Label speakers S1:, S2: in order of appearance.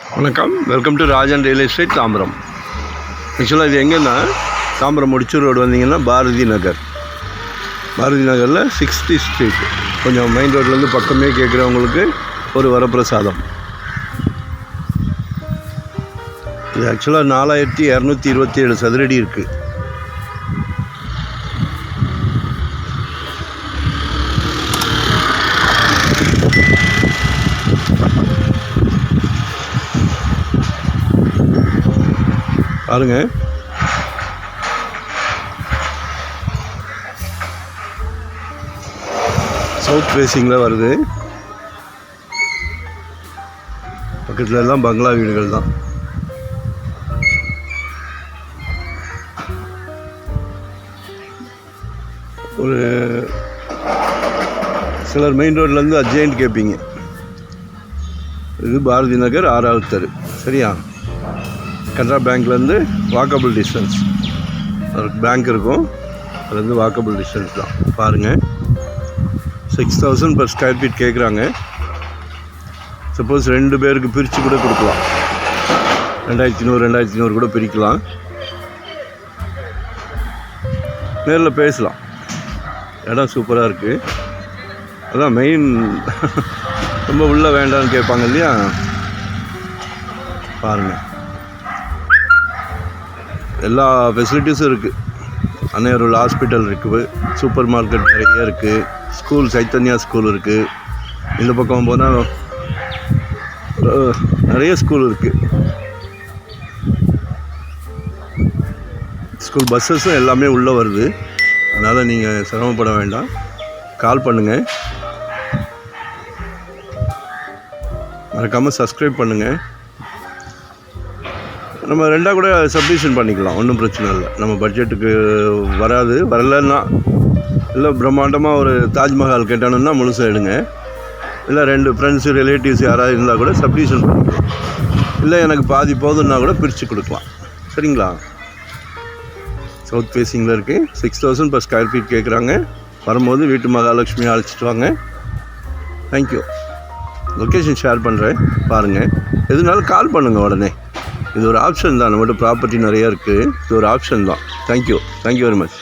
S1: வணக்கம், welcome to Rajan real estate Tambaram. ஆக்சுவலாக இது எங்கன்னா தாம்பரம் முடிச்சூர் ரோடு வந்தீங்கன்னா பாரதி நகரில் 60 ஸ்ட்ரீட், கொஞ்சம் மெயின் ரோட்லேருந்து பக்கமே கேட்குறவங்களுக்கு ஒரு வரப்பிரசாதம். இது ஆக்சுவலாக 4227 சதுரடி இருக்குது. பாருங்க, சவுத் ஃபேஸிங்கில் வருது. பக்கத்தில் எல்லாம் பங்களா வீடுகள் தான். ஒரு சிலர் மெயின் ரோட்லேருந்து அட்ஜெயின்ட் கேட்பீங்க. இது பாரதி நகர் 6வது தெரு, சரியா? கனரா பேங்க்லேருந்து வாக்கபிள் டிஸ்டன்ஸ், ஒரு பேங்க் இருக்கும், அதுலேருந்து வாக்கபிள் டிஸ்டன்ஸ் தான். பாருங்கள், 6000 per ஸ்கொயர் ஃபீட் கேட்குறாங்க. சப்போஸ் 2 பேருக்கு பிரித்து கூட கொடுக்கலாம், 2100 கூட பிரிக்கலாம். நேரில் பேசலாம். இடம் சூப்பராக இருக்குது. அதான் மெயின், ரொம்ப உள்ளே வேண்டாம்னு கேட்பாங்க இல்லையா? பாருங்கள், எல்லா ஃபெசிலிட்டிஸும் இருக்குது. அன்னையருள் ஹாஸ்பிட்டல் இருக்குது, சூப்பர் மார்க்கெட் நிறைய இருக்குது, ஸ்கூல் சைத்தன்யா ஸ்கூல் இருக்குது. இந்த பக்கம் போனால் நிறைய ஸ்கூல் இருக்குது. ஸ்கூல் பஸ்ஸஸும் எல்லாமே உள்ளே வருது. அதனால் நீங்கள் சிரமப்பட வேண்டாம், கால் பண்ணுங்கள். மறக்காமல் சப்ஸ்கிரைப் பண்ணுங்கள். நம்ம 2 கூட சப்டிவிஷன் பண்ணிக்கலாம், ஒன்றும் பிரச்சனை இல்லை. நம்ம பட்ஜெட்டுக்கு வரலன்னா, இல்லை பிரம்மாண்டமாக ஒரு தாஜ்மஹால் கேட்டானுன்னா முழுசாக எடுங்க. இல்லை 2 ஃப்ரெண்ட்ஸு ரிலேட்டிவ்ஸ் யாராவது இருந்தால் கூட சப்டிவிஷன் பண்ணிக்கலாம். இல்லை எனக்கு பாதி போதுன்னா கூட பிரித்து கொடுக்கலாம், சரிங்களா? சவுத் ஃபேஸிங்கில் இருக்குது. 6000 per ஸ்கொயர் ஃபீட் கேட்குறாங்க. வரும்போது வீட்டு மகாலட்சுமி அழைச்சிட்டு வாங்க. தேங்க்யூ. லொக்கேஷன் ஷேர் பண்ணுறேன், பாருங்கள். எதுனாலும் கால் பண்ணுங்கள் உடனே. இது ஒரு ஆப்ஷன் தான். நம்மகிட்ட ப்ராப்பர்ட்டி நிறையா இருக்குது. இது ஒரு ஆப்ஷன் தான். Thank you very much.